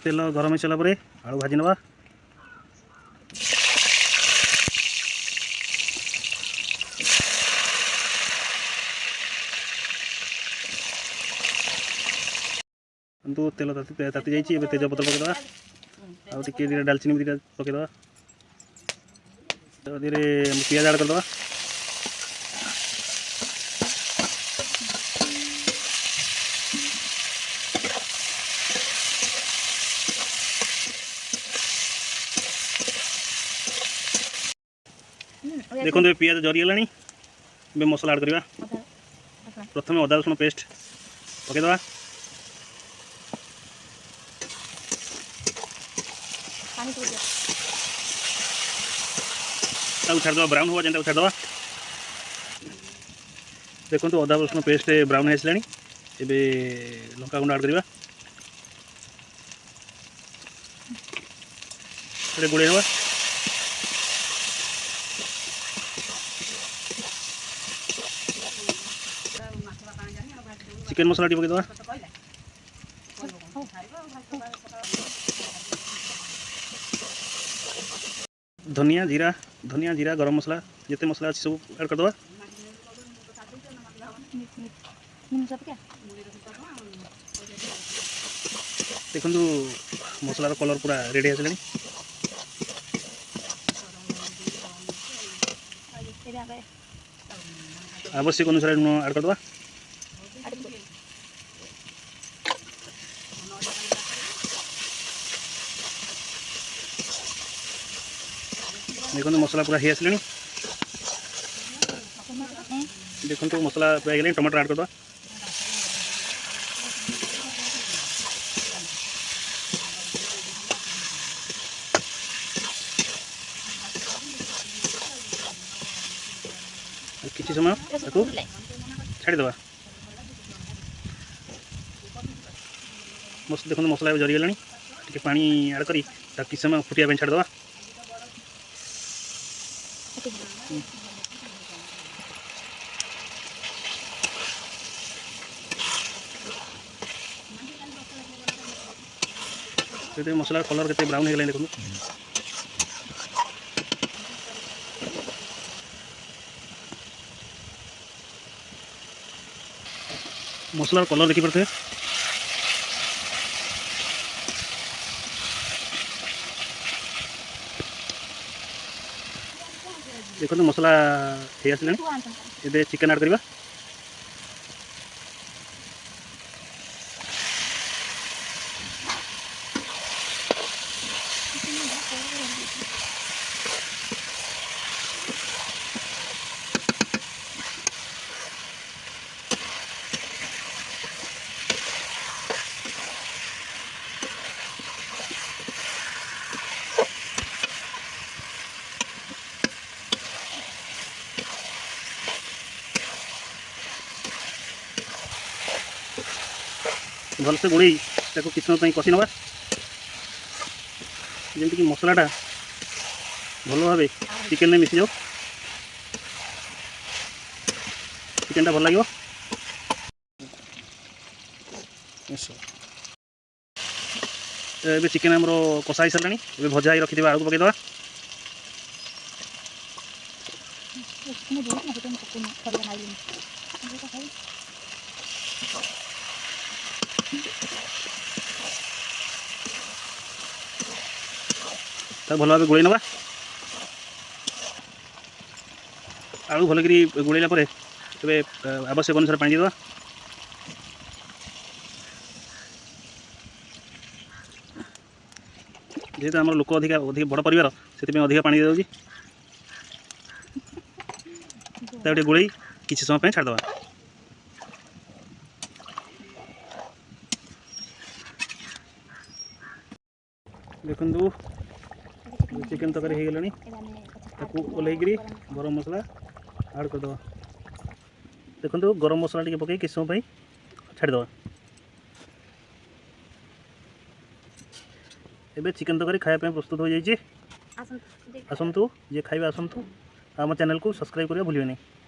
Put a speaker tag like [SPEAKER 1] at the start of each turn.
[SPEAKER 1] तेल गरम हो सारापर आलू भाजी नवा तो तेल ताती जाइए तेजपत्र पकईदे आउ टे डालचीनी भी पकईदे पियाज ऐड करदे देखो पियाज जरीगला मसला ऐड करवा प्रथम अदा रसुण पेस्ट पकईदे छाड़द ब्राउन हुआ जेनता छाड़द देखो अदा रसुण पेस्ट ब्राउन हो लंका गुंड ऐड करवा गोड़े हवा चिकेन मसला टी पकईदे धनिया जीरा गरम मसला जिते मसला अच्छी सब ऐड करदे देखो मसलार कलर पूरा रेडी हो आवश्यक अनुसार लुण ऐड करदे देखो मसला पूरा ही आसले देखो मसला पूरा गले टमाटर ऐड करदे किसी समय छाड़ीदे देखो मसला जरीगला टे पानी ऐड करी किसी समय फुटिया छाड़ीदे मसला कलर के ब्राउन हो गला देखो मसलार कलर देखी पारे देखो मसला हो आसले चिकेन ऐड करवा भलसे गोड़े किसी समय कषि नवा जमीक मसलाटा भल भाव चिकेन में मिसी जाओ चिकेनटा भल लगे चिकेन आमर कषा ही सारा भजा ही रखिथे आलू पकईदे भल भाव गोल नवा आलू भल कर गोलैला आवश्यक अनुसार पानी देवा जेहेतु आम लोक अधिक बड़ परिवार से अधिक पानी दे गोटे गोल किसी समय छाड़दे देखु चिकेन तरकारी हो गला ओल्लैकि गरम मसला ऐड करदे देखो गरम मसला टी पकई किस समय छाड़दे एबे चिकेन तरकारी खाया प्रस्तुत हो जाइए आसतु जे खाइबे आसतु आम चैनल को सब्सक्राइब करने भूलिए नहीं।